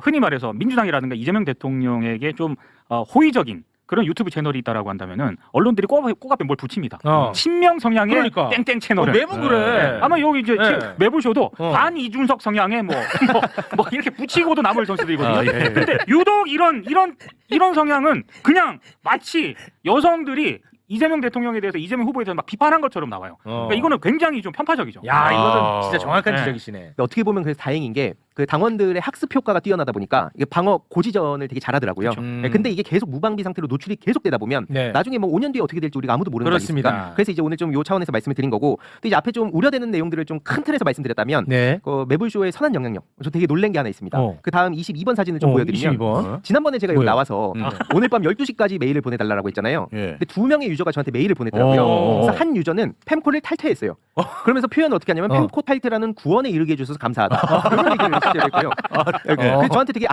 흔히 말해서 민주당이라든가 이재명 대통령에게 좀 호의적인 그런 유튜브 채널이 있다라고 한다면은 언론들이 꼬앞에 뭘 붙입니다. 친명 성향의 그러니까. 땡땡 채널을. 매부 그래. 아마 여기 이제 네. 매부쇼도 반 이준석 성향의 뭐 이렇게 붙이고도 남을 선수들이거든요. 아, 예. 근데 유독 이런 성향은 그냥 마치 여성들이 이재명 대통령에 대해서 이재명 후보에 대해서 막 비판한 것처럼 나와요. 그러니까 이거는 굉장히 좀 편파적이죠. 야 이거는 아. 진짜 정확한 네. 지적이시네. 근데 어떻게 보면 그래서 다행인 게 그 당원들의 학습 효과가 뛰어나다 보니까 이게 방어 고지전을 되게 잘하더라고요. 네, 근데 이게 계속 무방비 상태로 노출이 계속되다 보면 네. 나중에 뭐 5년 뒤에 어떻게 될지 우리가 아무도 모르는 거 그렇습니다. 아닙니까? 그래서 이제 오늘 좀 요 차원에서 말씀을 드린 거고 또 이제 앞에 좀 우려되는 내용들을 좀 큰 틀에서 말씀드렸다면 네. 그 매불쇼의 선한 영향력 저 되게 놀란 게 하나 있습니다. 그 다음 22번 사진을 좀 보여드리면 22번. 지난번에 제가 여기 뭐예요? 나와서 오늘 밤 12시까지 메일을 보내달라고 했잖아요. 예. 근데 2명의 유저가 저한테 메일을 보냈더라고요. 오. 그래서 한 유저는 팸코를 탈퇴했어요. 그러면서 표현을 어떻게 하냐면 팸코 탈퇴라는 구원에 이르게 해주셔서 감사하다. 그런 얘기를 실제로 했고요. 그래서 저한테 되게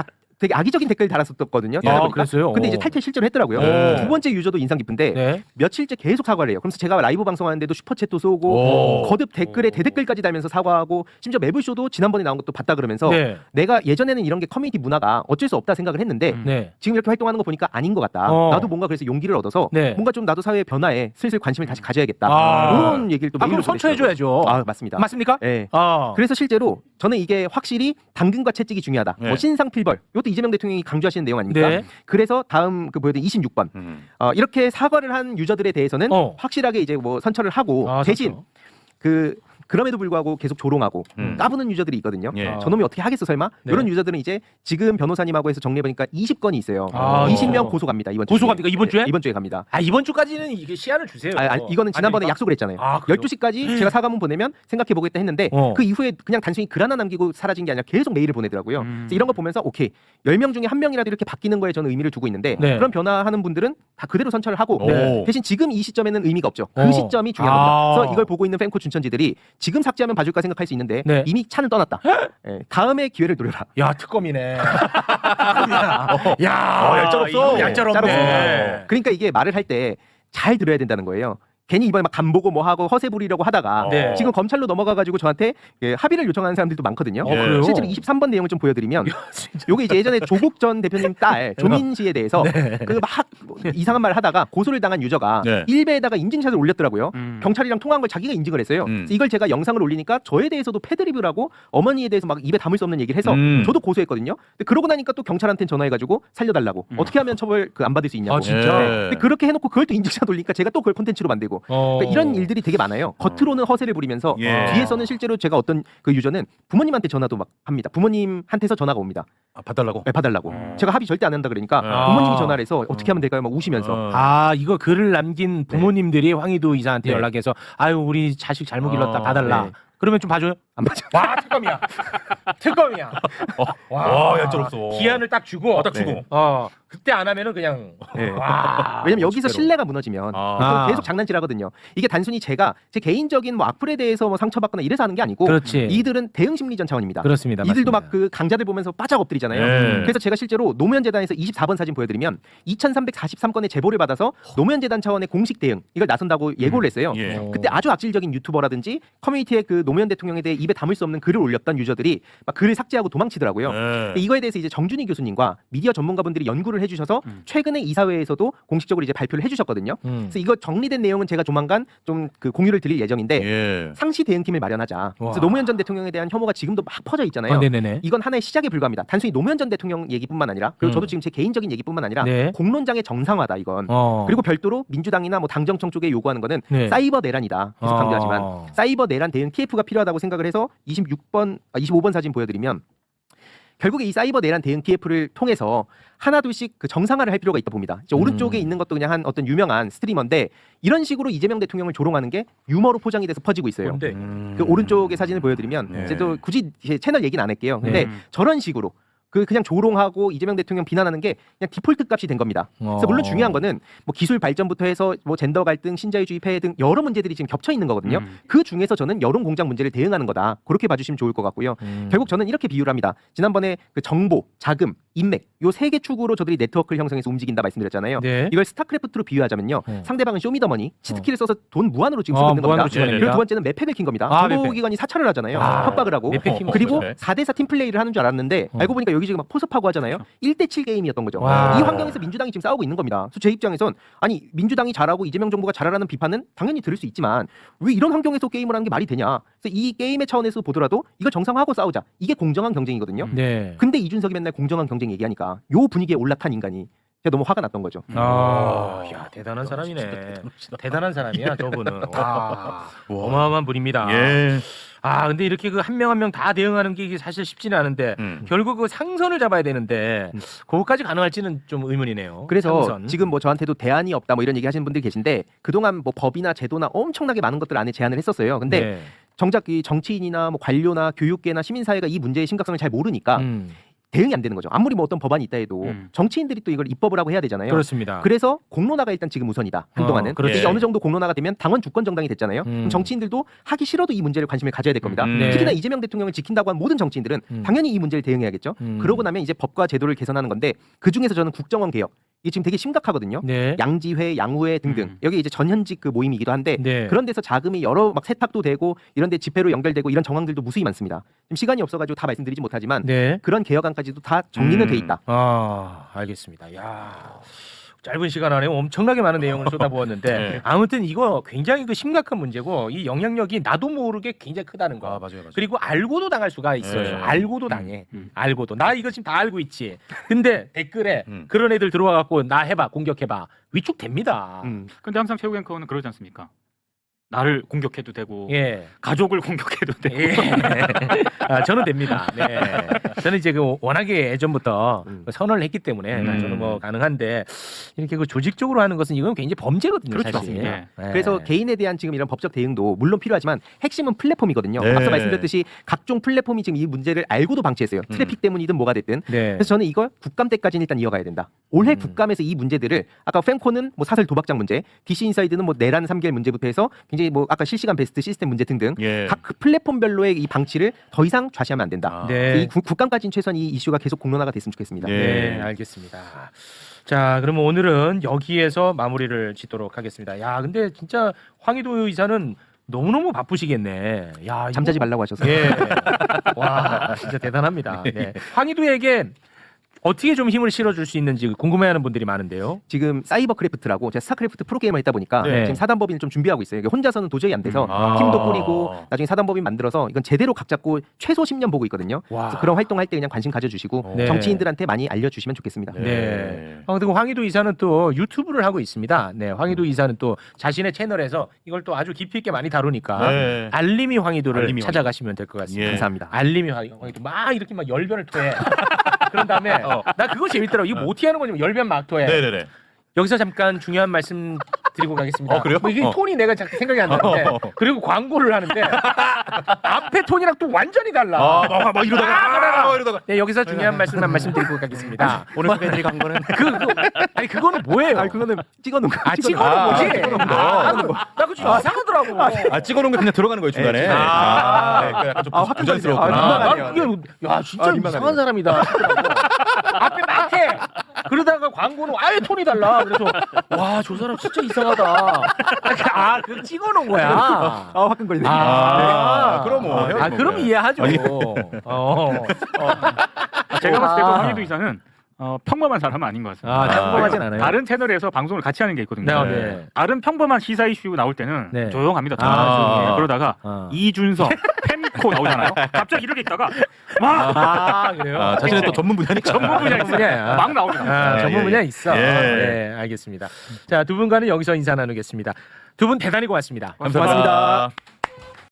악의적인 댓글 달았었거든요. 그랬어요? 근데 이제 탈퇴 실제로 했더라고요. 오. 두 번째 유저도 인상 깊은데 네. 며칠째 계속 사과를 해요. 그래서 제가 라이브 방송하는데도 슈퍼챗도 쏘고 오. 거듭 댓글에 대댓글까지 달면서 사과하고 심지어 매불쇼도 지난번에 나온 것도 봤다 그러면서 네. 내가 예전에는 이런 게 커뮤니티 문화가 어쩔 수 없다 생각을 했는데 네. 지금 이렇게 활동하는 거 보니까 아닌 것 같다. 나도 뭔가 그래서 용기를 얻어서 네. 뭔가 좀 나도 사회 변화에 슬슬 관심을 다시 가져야겠다. 아. 이런 얘기를 또 아 메일로 그럼 선처해줘야죠. 아 맞습니다. 맞습니까? 네. 아. 그래서 실제로 저는 이게 확실히 당근과 채찍이 중요하다. 네. 뭐 신상필벌 이것도 이재명 대통령이 강조하시는 내용 아닙니까? 네. 그래서 다음 그 보여드린 26번 이렇게 사과를 한 유저들에 대해서는 확실하게 이제 뭐 선처를 하고 대신 그럼에도 불구하고 계속 조롱하고 까부는 유저들이 있거든요. 예. 저놈이 어떻게 하겠어 설마? 네. 이런 유저들은 이제 지금 변호사님하고 해서 정리해보니까 20건이 있어요. 아, 20명 고소 갑니다. 이번 주에. 고소 갑니까? 이번 주에? 네, 이번 주에 갑니다. 아 이번 주까지는 이게 시한을 주세요. 이거는 지난번에 아닙니까? 약속을 했잖아요. 아, 그래요? 12시까지 제가 사과문 보내면 생각해보겠다 했는데 그 이후에 그냥 단순히 글 하나 남기고 사라진 게 아니라 계속 메일을 보내더라고요. 그래서 이런 거 보면서 오케이 10명 중에 1명이라도 이렇게 바뀌는 거에 저는 의미를 두고 있는데 네. 그런 변화하는 분들은 다 그대로 선처를 하고 네. 대신 지금 이 시점에는 의미가 없죠. 그 시점이 중요한 겁니다. 그래서 이걸 보고 있는 팬코 준천지들이 지금 삭제하면 봐줄까 생각할 수 있는데 네. 이미 차는 떠났다. 예, 다음에 기회를 노려라. 야 특검이네. 야 얄짤없어. 이거 얄짤없네. 짤없어. 그러니까 이게 말을 할 때 잘 들어야 된다는 거예요. 괜히 이번에 막 간보고 뭐 하고 허세 부리려고 하다가 네. 지금 검찰로 넘어가가지고 저한테 합의를 요청하는 사람들도 많거든요. 그래요? 실제로 23번 내용을 좀 보여드리면 요게 이제 예전에 조국 전 대표님 딸 조민 씨에 대해서 그 막 이상한 말을 하다가 고소를 당한 유저가 네. 일베에다가 인증샷을 올렸더라고요. 경찰이랑 통화한 걸 자기가 인증을 했어요. 그래서 이걸 제가 영상을 올리니까 저에 대해서도 패드립이라고 어머니에 대해서 막 입에 담을 수 없는 얘기를 해서 저도 고소했거든요. 근데 그러고 나니까 또 경찰한테 전화해가지고 살려달라고 어떻게 하면 처벌 안 받을 수 있냐고. 아, 진짜? 네. 근데 그렇게 해놓고 그걸 또 인증샷 올리니까 제가 또 그걸 콘텐츠로 만들고 만들고 그러니까 이런 일들이 되게 많아요. 겉으로는 허세를 부리면서 예. 뒤에서는 실제로 제가 어떤 그 유저는 부모님한테 전화도 막 합니다. 부모님한테서 전화가 옵니다. 봐달라고. 네, 봐달라고. 제가 합의 절대 안 한다 그러니까 아. 부모님이 전화를 해서 어떻게 하면 될까요? 막 우시면서. 아 이거 글을 남긴 부모님들이 황희도 이사한테 네. 연락해서 아유 우리 자식 잘못 길렀다 봐달라. 네. 그러면 좀 봐줘요? 안 맞아. 와 특검이야. 특검이야. 와, 얄짤없어. 기한을 딱 주고. 딱 주고. 그때 안 하면은 그냥. 네. 와. 왜냐면 여기서 진짜로. 신뢰가 무너지면 아. 계속 장난질하거든요. 이게 단순히 제가 제 개인적인 뭐 악플에 대해서 뭐 상처받거나 이래서 하는 게 아니고 그렇지. 이들은 대응 심리전 차원입니다. 그렇습니다. 이들도 맞습니다. 막 그 강자들 보면서 빠짝 엎드리잖아요. 네. 그래서 제가 실제로 노무현 재단에서 24번 사진 보여드리면 2,343건의 제보를 받아서 노무현 재단 차원의 공식 대응 이걸 나선다고 예고를 했어요. 예. 그때 아주 악질적인 유튜버라든지 커뮤니티에 그 노무현 대통령에 대해 입에 담을 수 없는 글을 올렸던 유저들이 막 글을 삭제하고 도망치더라고요. 네. 이거에 대해서 이제 정준희 교수님과 미디어 전문가분들이 연구를 해주셔서 최근에 이사회에서도 공식적으로 이제 발표를 해주셨거든요. 그래서 이거 정리된 내용은 제가 조만간 좀 그 공유를 드릴 예정인데 예. 상시 대응팀을 마련하자. 그래서 와. 노무현 전 대통령에 대한 혐오가 지금도 막 퍼져 있잖아요. 네네네. 이건 하나의 시작에 불과합니다. 단순히 노무현 전 대통령 얘기뿐만 아니라 그리고 저도 지금 제 개인적인 얘기뿐만 아니라 네. 공론장의 정상화다 이건. 그리고 별도로 민주당이나 뭐 당정청 쪽에 요구하는 거는 네. 사이버 내란이다. 계속 강조하지만 사이버 내란 대응 TF가 필요하다고 생각을 해서 25번 사진 보여드리면 결국에 이 사이버 내란 대응 TF를 통해서 하나둘씩 그 정상화를 할 필요가 있다 봅니다. 이제 오른쪽에 있는 것도 그냥 한 어떤 유명한 스트리머인데 이런 식으로 이재명 대통령을 조롱하는 게 유머로 포장이 돼서 퍼지고 있어요. 뭔데? 그 오른쪽의 사진을 보여드리면 네. 이제 또 굳이 제 채널 얘기는 안 할게요. 근데 네. 저런 식으로 그냥 조롱하고 이재명 대통령 비난하는 게 그냥 디폴트 값이 된 겁니다. 그래서 물론 중요한 거는 뭐 기술 발전부터 해서 뭐 젠더 갈등, 신자유주의 폐해 등 여러 문제들이 지금 겹쳐 있는 거거든요. 그 중에서 저는 여론 공작 문제를 대응하는 거다. 그렇게 봐주시면 좋을 것 같고요. 결국 저는 이렇게 비유를 합니다. 지난번에 그 정보, 자금, 인맥 요 세 개 축으로 저들이 네트워크를 형성해서 움직인다 말씀드렸잖아요. 네. 이걸 스타크래프트로 비유하자면요. 상대방은 쇼미더머니, 치트키를 써서 돈 무한으로 지금 쓰고 있는 무한으로 겁니다. 찍어냅니다. 그리고 두 번째는 매팩을 킨 겁니다. 아, 정보기관이 사찰을 하잖아요. 협박을 하고. 매팩 킨 그리고 네. 4대4 팀플레이를 하는 줄 알았는데 알고 보니까 여기 지금 막 포섭하고 하잖아요. 1대7 게임이었던 거죠. 와. 이 환경에서 민주당이 지금 싸우고 있는 겁니다. 그래서 제 입장에선 아니 민주당이 잘하고 이재명 정부가 잘하라는 비판은 당연히 들을 수 있지만 왜 이런 환경에서 게임을 하는 게 말이 되냐. 그래서 이 게임의 차원에서 보더라도 이걸 정상화하고 싸우자. 이게 공정한 경쟁이거든요. 네. 근데 이준석이 맨날 공정한 경쟁 얘기하니까 요 분위기에 올라탄 인간이 제가 너무 화가 났던 거죠. 야 대단한 사람이네. 대단한 사람이야 저분은. 와, 어마어마한 분입니다. 예. 아 근데 이렇게 그 한 명 한 명 다 대응하는 게 이게 사실 쉽지는 않은데 결국 그 상선을 잡아야 되는데 그거까지 가능할지는 좀 의문이네요. 그래서 상선. 지금 뭐 저한테도 대안이 없다 뭐 이런 얘기 하시는 분들이 계신데 그동안 뭐 법이나 제도나 엄청나게 많은 것들 안에 제안을 했었어요. 근데 네. 정작 이 정치인이나 뭐 관료나 교육계나 시민사회가 이 문제의 심각성을 잘 모르니까 대응이 안 되는 거죠. 아무리 뭐 어떤 법안이 있다 해도 정치인들이 또 이걸 입법을 하고 해야 되잖아요. 그렇습니다. 그래서 공론화가 일단 지금 우선이다. 한동안은. 그렇지. 이게 어느 정도 공론화가 되면 당원 주권 정당이 됐잖아요. 음. 그럼 정치인들도 하기 싫어도 이 문제를 관심을 가져야 될 겁니다. 네. 특히나 이재명 대통령을 지킨다고 한 모든 정치인들은 당연히 이 문제를 대응해야겠죠. 그러고 나면 이제 법과 제도를 개선하는 건데 그 중에서 저는 국정원 개혁 이게 지금 되게 심각하거든요. 네. 양지회, 양우회 등등 여기 이제 전현직 그 모임이기도 한데 네. 그런 데서 자금이 여러 막 세탁도 되고 이런 데 집회로 연결되고 이런 정황들도 무수히 많습니다. 지금 시간이 없어가지고 다 말씀드리지 못하지만 네. 그런 개혁안까지도 다 정리는 돼 있다. 아 알겠습니다. 야 짧은 시간 안에 엄청나게 많은 내용을 쏟아부었는데 네. 아무튼 이거 굉장히 그 심각한 문제고 이 영향력이 나도 모르게 굉장히 크다는 거. 아 맞아요. 그리고 알고도 당할 수가 있어요. 네. 알고도 당해. 알고도. 나 이거 지금 다 알고 있지. 근데 댓글에 음. 그런 애들 들어와 갖고 나 해봐 공격해봐 위축됩니다. 근데 항상 최우 앵커는 그러지 않습니까? 나를 공격해도 되고 예. 가족을 공격해도 되고 예. 아, 저는 됩니다. 네. 저는 이제 그 워낙에 예전부터 선언을 했기 때문에 저는 뭐 가능한데 이렇게 그 조직적으로 하는 것은 이건 굉장히 범죄거든요. 그렇죠. 사실. 예. 네. 그래서 개인에 대한 지금 이런 법적 대응도 물론 필요하지만 핵심은 플랫폼이거든요. 네. 앞서 말씀드렸듯이 각종 플랫폼이 지금 이 문제를 알고도 방치했어요. 트래픽 때문이든 뭐가 됐든. 네. 그래서 저는 이걸 국감 때까지는 일단 이어가야 된다. 올해 국감에서 이 문제들을 아까 팬코는 뭐 사설 도박장 문제, DC 인사이드는 뭐 내란 3개월 문제부터 해서 굉장히 뭐 아까 실시간 베스트 시스템 문제 등등 예. 각 그 플랫폼별로의 이 방치를 더 이상 좌시하면 안 된다. 네. 이 국감까지는 최소한 이 이슈가 계속 공론화가 됐으면 좋겠습니다. 네. 네, 알겠습니다. 자, 그러면 오늘은 여기에서 마무리를 짓도록 하겠습니다. 야, 근데 진짜 황희도 의사는 너무너무 바쁘시겠네. 야, 잠자지 이거- 말라고 하셔서. 예. 와, 진짜 대단합니다. 네. 황희도에게 어떻게 좀 힘을 실어줄 수 있는지 궁금해하는 분들이 많은데요. 지금 사이버크래프트라고 제가 스타크래프트 프로게이머를 했다 보니까 네. 지금 사단법인을 좀 준비하고 있어요. 이게 혼자서는 도저히 안 돼서 아. 팀도 꾸리고 나중에 사단법인 만들어서 이건 제대로 각 잡고 최소 10년 보고 있거든요. 와. 그래서 그런 활동할 때 그냥 관심 가져주시고 네. 정치인들한테 많이 알려주시면 좋겠습니다. 네. 그리고 황희도 이사는 또 유튜브를 하고 있습니다. 네, 황희도 이사는 또 자신의 채널에서 이걸 또 아주 깊이 있게 많이 다루니까 네. 알림이 황희도를 알림이 찾아가시면 될 것 같습니다. 예. 감사합니다. 알림이 황희도 막 이렇게 막 열변을 토해. 그런 다음에 나 그거 재밌더라고. 이거 뭐 어떻게 하는 거냐면 열변 막 토해. 네네네. 여기서 잠깐 중요한 말씀 드리고 가겠습니다. 그래요? 뭐 이게 톤이 내가 잠깐 생각이 안 나는데 그리고 광고를 하는데 앞에 톤이랑 또 완전히 달라. 막 이러다가 네, 여기서 중요한 말씀만 말씀드리고 가겠습니다. 오늘 소개해드릴 광고는 아니 그거는 뭐예요? 아 그거는 찍어놓은 거. 찍어놓은 거지. 찍어놓은 거. 나 그거 좀 이상하더라고. 찍어놓은 거 그냥 들어가는 거예요 중간에. 네, 네, 약간 좀 부자연스럽구나. 나는 그게 야 진짜 이상한 사람이다. 앞에 막해. 그러다가 광고는 아예 톤이 달라. 그래서 와 저 사람 진짜 이상하다. 그걸 찍어놓은 거야. 화끈 걸리네. 그럼 뭐. 그럼 이해하죠. 제가 봤을 때도 황희도 이사는 평범한 사람은 아닌 것 같습니다. 평범하진 않아요. 다른 채널에서 방송을 같이 하는 게 있거든요. 네. 다른 평범한 시사 이슈 나올 때는 네. 조용합니다. 아. 그러다가 이준석, 펜코 나오잖아요. 갑자기 이렇게 있다가 막 그래요? 자신의 또 전문 분야니까. 전문 분야 있어요. 막 나옵니다. 전문 분야 있어. 예. 네, 알겠습니다. 자, 두 분과는 여기서 인사 나누겠습니다. 두 분 대단히 고맙습니다. 감사합니다.